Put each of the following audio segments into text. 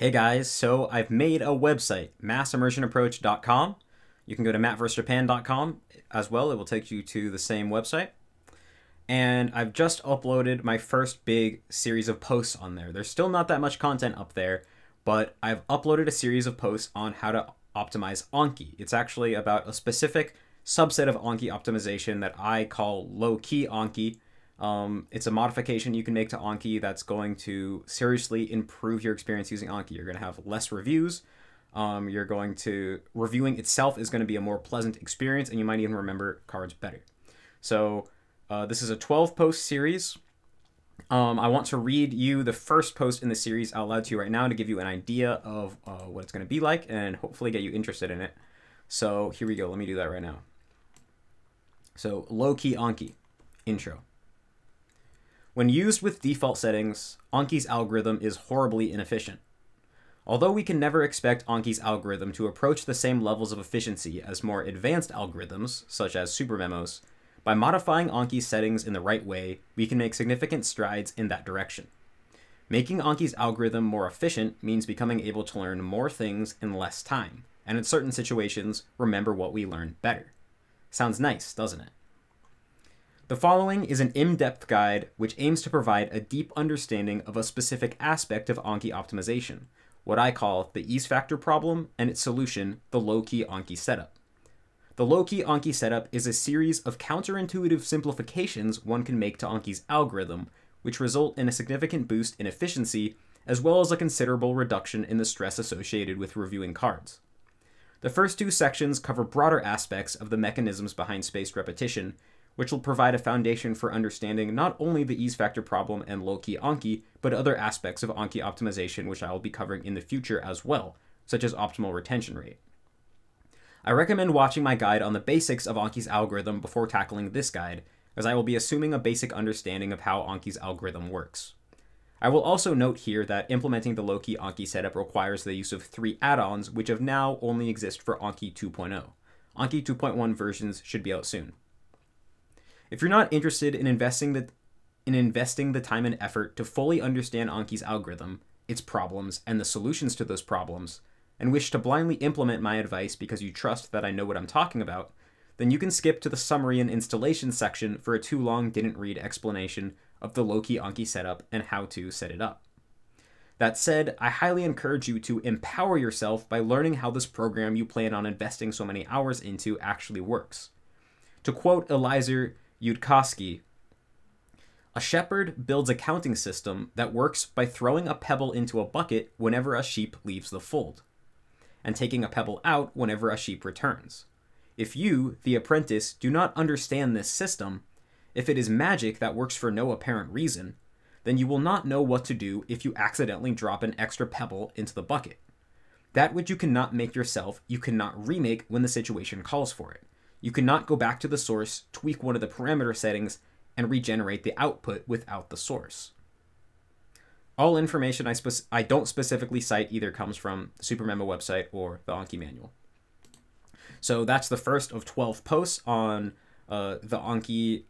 Hey guys, so I've made a website, massimmersionapproach.com. You can go to mattversusjapan.com as well. It will take you to the same website. And I've just uploaded my first big series of posts on there. There's still not that much content up there, but I've uploaded a series of posts on how to optimize Anki. It's actually about a specific subset of Anki optimization that I call low-key Anki. It's a modification you can make to Anki that's going to seriously improve your experience using Anki. You're going to have less reviews. Reviewing itself is going to be a more pleasant experience, and you might even remember cards better. So this is a 12-post series. I want to read you the first post in the series out loud to you right now to give you an idea of what it's going to be like and hopefully get you interested in it. So here we go. Let me do that right now. So low-key Anki. Intro. When used with default settings, Anki's algorithm is horribly inefficient. Although we can never expect Anki's algorithm to approach the same levels of efficiency as more advanced algorithms, such as super memos, by modifying Anki's settings in the right way, we can make significant strides in that direction. Making Anki's algorithm more efficient means becoming able to learn more things in less time, and in certain situations, remember what we learned better. Sounds nice, doesn't it? The following is an in-depth guide which aims to provide a deep understanding of a specific aspect of Anki optimization, what I call the ease factor problem, and its solution, the low-key Anki setup. The low-key Anki setup is a series of counterintuitive simplifications one can make to Anki's algorithm, which result in a significant boost in efficiency, as well as a considerable reduction in the stress associated with reviewing cards. The first two sections cover broader aspects of the mechanisms behind spaced repetition, which will provide a foundation for understanding not only the ease factor problem and low-key Anki, but other aspects of Anki optimization which I will be covering in the future as well, such as optimal retention rate. I recommend watching my guide on the basics of Anki's algorithm before tackling this guide, as I will be assuming a basic understanding of how Anki's algorithm works. I will also note here that implementing the low-key Anki setup requires the use of 3 add-ons, which have now only exist for Anki 2.0. Anki 2.1 versions should be out soon. If you're not interested in investing the time and effort to fully understand Anki's algorithm, its problems, and the solutions to those problems, and wish to blindly implement my advice because you trust that I know what I'm talking about, then you can skip to the summary and installation section for a too long didn't read explanation of the low-key Anki setup and how to set it up. That said, I highly encourage you to empower yourself by learning how this program you plan on investing so many hours into actually works. To quote Eliezer Yudkowsky, "A shepherd builds a counting system that works by throwing a pebble into a bucket whenever a sheep leaves the fold, and taking a pebble out whenever a sheep returns. If you, the apprentice, do not understand this system, if it is magic that works for no apparent reason, then you will not know what to do if you accidentally drop an extra pebble into the bucket. That which you cannot make yourself, you cannot remake when the situation calls for it. You cannot go back to the source, tweak one of the parameter settings, and regenerate the output without the source." All information I don't specifically cite either comes from the Super Memo website or the Anki manual. So that's the first of 12 posts on the Anki,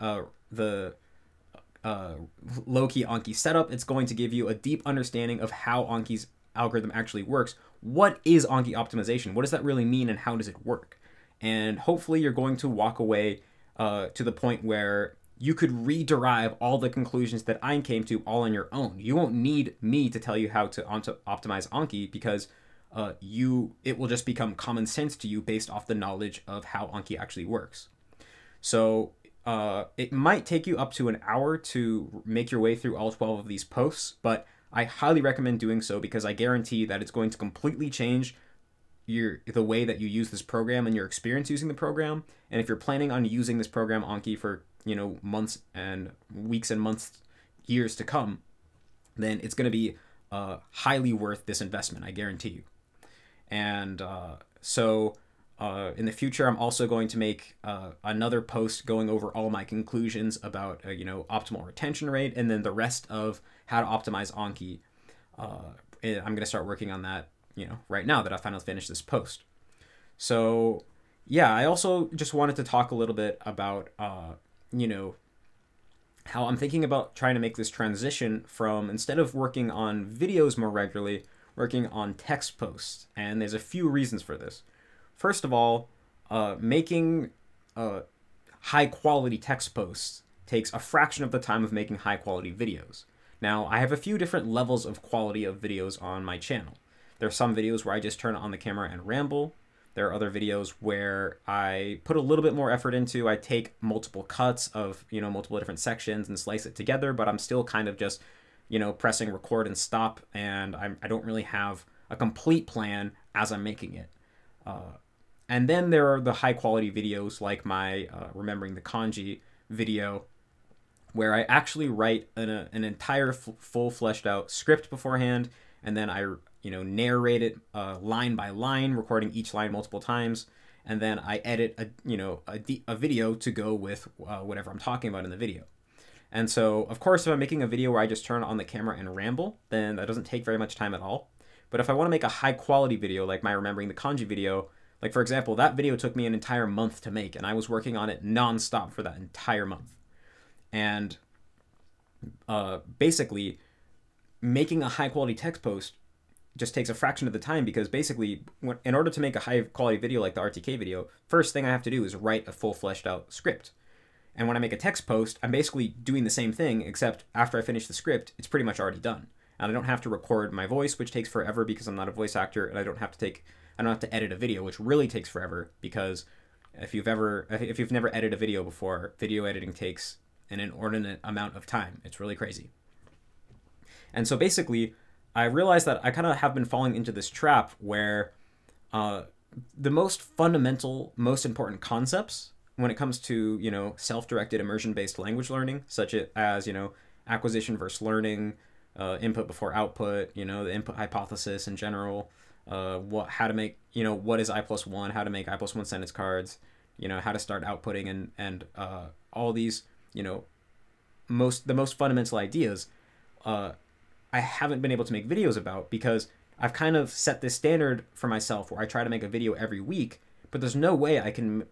low-key Anki setup. It's going to give you a deep understanding of how Anki's algorithm actually works. What is Anki optimization? What does that really mean, and how does it work? And hopefully you're going to walk away to the point where you could rederive all the conclusions that I came to all on your own. You won't need me to tell you how to optimize Anki, because it will just become common sense to you based off the knowledge of how Anki actually works. So it might take you up to an hour to make your way through all 12 of these posts, but I highly recommend doing so because I guarantee that it's going to completely change the way that you use this program and your experience using the program. And if you're planning on using this program Anki for months and weeks and months, years to come, then it's going to be highly worth this investment, I guarantee you. And in the future, I'm also going to make another post going over all my conclusions about optimal retention rate, and then the rest of how to optimize Anki. I'm going to start working on that right now that I finally finished this post. So yeah, I also just wanted to talk a little bit about, how I'm thinking about trying to make this transition from, instead of working on videos more regularly, working on text posts, and there's a few reasons for this. First of all, making high quality text posts takes a fraction of the time of making high quality videos. Now, I have a few different levels of quality of videos on my channel. There are some videos where I just turn on the camera and ramble. There are other videos where I put a little bit more effort into. I take multiple cuts of, multiple different sections and slice it together, but I'm still kind of just, pressing record and stop, and I don't really have a complete plan as I'm making it. And then there are the high quality videos like my Remembering the Kanji video, where I actually write an entire full fleshed out script beforehand, and then I narrate it line by line, recording each line multiple times, and then I edit a video to go with whatever I'm talking about in the video. And so, of course, if I'm making a video where I just turn on the camera and ramble, then that doesn't take very much time at all. But if I want to make a high quality video like my Remembering the Kanji video, like for example, that video took me an entire month to make, and I was working on it nonstop for that entire month. And basically, making a high quality text post just takes a fraction of the time, because basically, in order to make a high quality video like the RTK video, first thing I have to do is write a full fleshed out script. And when I make a text post, I'm basically doing the same thing, except after I finish the script, it's pretty much already done. And I don't have to record my voice, which takes forever because I'm not a voice actor, and I don't have to edit a video, which really takes forever, because if you've never edited a video before, video editing takes an inordinate amount of time. It's really crazy. And so basically, I realized that I kind of have been falling into this trap where the most fundamental, most important concepts when it comes to, self-directed immersion-based language learning, such as, acquisition versus learning, input before output, the input hypothesis in general, how to make, what is I+1, how to make I+1 sentence cards, how to start outputting, and all these, the most fundamental ideas, I haven't been able to make videos about, because I've kind of set this standard for myself where I try to make a video every week, but there's no way I can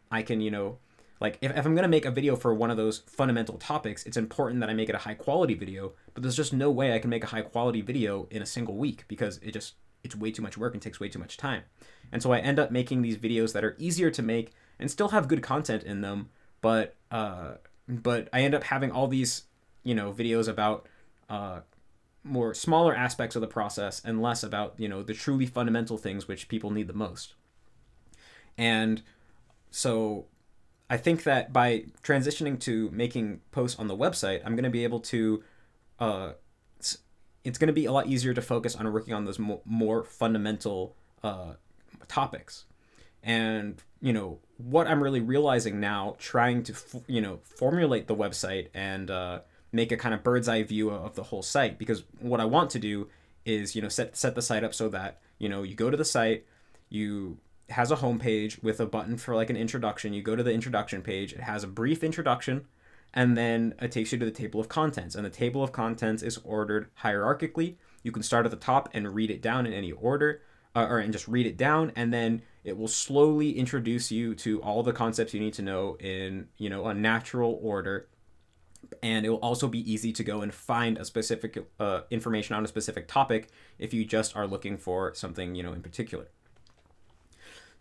like, if I'm going to make a video for one of those fundamental topics, it's important that I make it a high quality video, but there's just no way I can make a high quality video in a single week, because it's way too much work and takes way too much time. And so I end up making these videos that are easier to make and still have good content in them, but I end up having all these, videos about more smaller aspects of the process and less about, the truly fundamental things which people need the most. And so I think that by transitioning to making posts on the website, I'm going to be able to, it's going to be a lot easier to focus on working on those more fundamental topics. And, what I'm really realizing now, trying to, formulate the website and make a kind of bird's eye view of the whole site, because what I want to do is, set the site up so that, you go to the site, it has a homepage with a button for like an introduction. You go to the introduction page, it has a brief introduction, and then it takes you to the table of contents. And the table of contents is ordered hierarchically. You can start at the top and read it down in any order, and just read it down, and then it will slowly introduce you to all the concepts you need to know in, a natural order. And it will also be easy to go and find a specific information on a specific topic if you just are looking for something, in particular.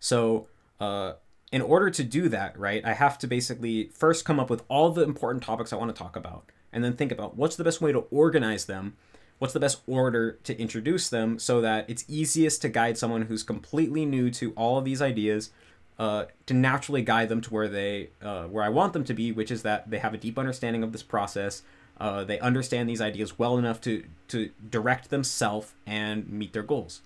So in order to do that, right, I have to basically first come up with all the important topics I want to talk about, and then think about what's the best way to organize them, what's the best order to introduce them, so that it's easiest to guide someone who's completely new to all of these ideas, to naturally guide them to where I want them to be, which is that they have a deep understanding of this process, they understand these ideas well enough to direct themselves and meet their goals.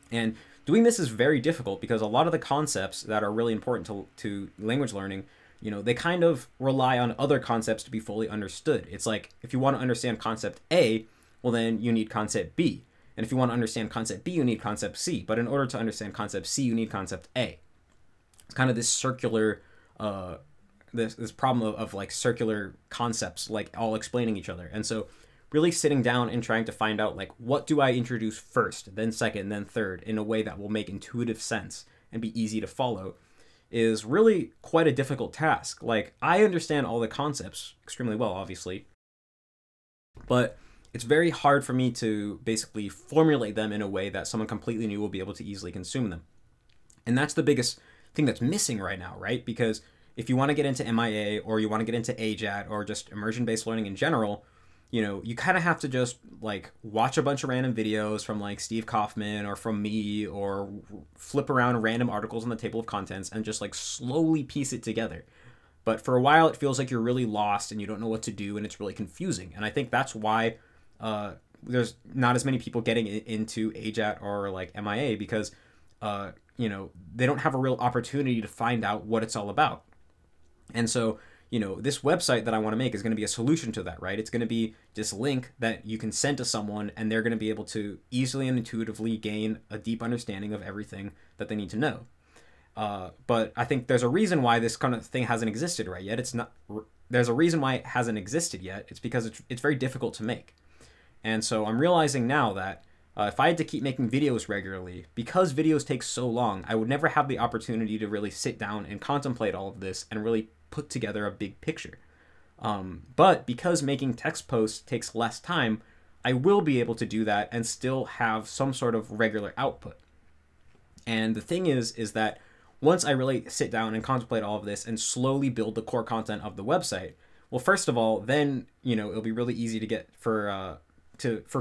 And doing this is very difficult, because a lot of the concepts that are really important to language learning, they kind of rely on other concepts to be fully understood. It's like, if you want to understand concept A, well, then you need concept B. And if you want to understand concept B, you need concept C. But in order to understand concept C, you need concept A. It's kind of this circular, this problem of like circular concepts, like all explaining each other. And so really sitting down and trying to find out, like, what do I introduce first, then second, then third, in a way that will make intuitive sense and be easy to follow, is really quite a difficult task. Like, I understand all the concepts extremely well, obviously, but it's very hard for me to basically formulate them in a way that someone completely new will be able to easily consume them. And that's the biggest thing that's missing right now, right? Because if you want to get into MIA or you want to get into AJAT or just immersion-based learning in general, you know, you kind of have to just like watch a bunch of random videos from like Steve Kaufman or from me, or flip around random articles on the table of contents and just like slowly piece it together. But for a while, it feels like you're really lost and you don't know what to do, and it's really confusing. And I think that's why there's not as many people getting into AJAT or like MIA, because you know, they don't have a real opportunity to find out what it's all about. And so, you know, this website that I want to make is going to be a solution to that, right? It's going to be this link that you can send to someone, and they're going to be able to easily and intuitively gain a deep understanding of everything that they need to know. But I think there's a reason why this kind of thing hasn't existed right yet. It's not. There's a reason why it hasn't existed yet. It's because it's very difficult to make. And so I'm realizing now that if I had to keep making videos regularly, because videos take so long, I would never have the opportunity to really sit down and contemplate all of this and really put together a big picture. But because making text posts takes less time, I will be able to do that and still have some sort of regular output. And the thing is that once I really sit down and contemplate all of this and slowly build the core content of the website, well, first of all, then, you know, it'll be really easy to get for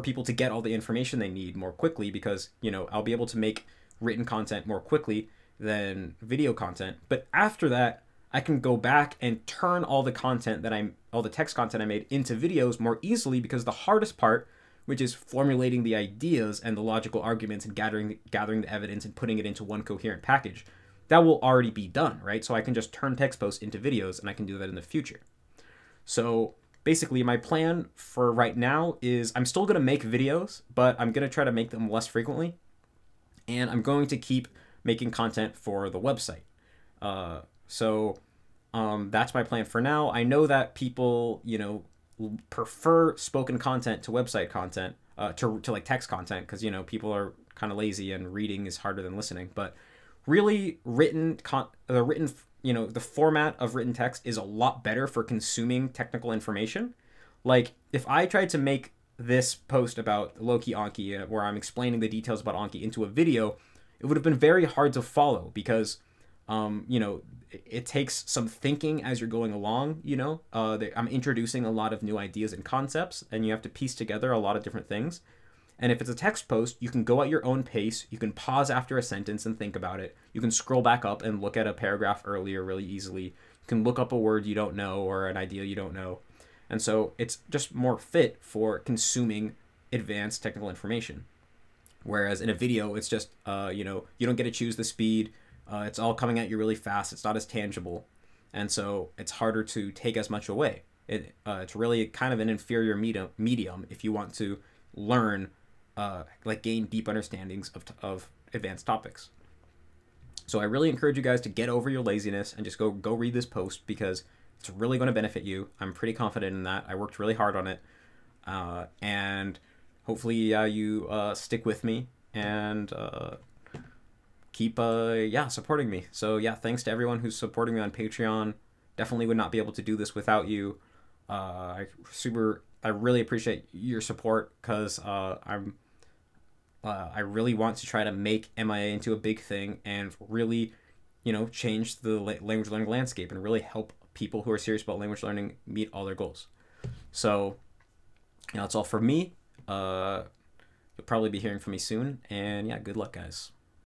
people to get all the information they need more quickly, because, you know, I'll be able to make written content more quickly than video content. But after that, I can go back and turn all the text content I made into videos more easily, because the hardest part, which is formulating the ideas and the logical arguments and gathering the evidence and putting it into one coherent package, that will already be done, right? So I can just turn text posts into videos, and I can do that in the future. So basically, my plan for right now is I'm still going to make videos, but I'm going to try to make them less frequently, and I'm going to keep making content for the website. So that's my plan for now. I know that people, you know, prefer spoken content to website content, to like text content, because, you know, people are kind of lazy and reading is harder than listening. But really, you know, the format of written text is a lot better for consuming technical information. Like, if I tried to make this post about Loki Anki, where I'm explaining the details about Anki, into a video, it would have been very hard to follow, because you know, it takes some thinking as you're going along. You know, I'm introducing a lot of new ideas and concepts, and you have to piece together a lot of different things. And if it's a text post, you can go at your own pace. You can pause after a sentence and think about it. You can scroll back up and look at a paragraph earlier really easily. You can look up a word you don't know or an idea you don't know. And so it's just more fit for consuming advanced technical information. Whereas in a video, it's just, you know, you don't get to choose the speed. It's all coming at you really fast. It's not as tangible. And so it's harder to take as much away. It's really kind of an inferior medium if you want to learn, like gain deep understandings of advanced topics. So I really encourage you guys to get over your laziness and just go read this post, because it's really going to benefit you. I'm pretty confident in that. I worked really hard on it. And hopefully you stick with me and keep supporting me. So yeah, thanks to everyone who's supporting me on Patreon. Definitely would not be able to do this without you. I really appreciate your support, because I really want to try to make MIA into a big thing and really, you know, change the language learning landscape and really help people who are serious about language learning meet all their goals. So, you know, that's all for me. You'll probably be hearing from me soon, and yeah, good luck, guys.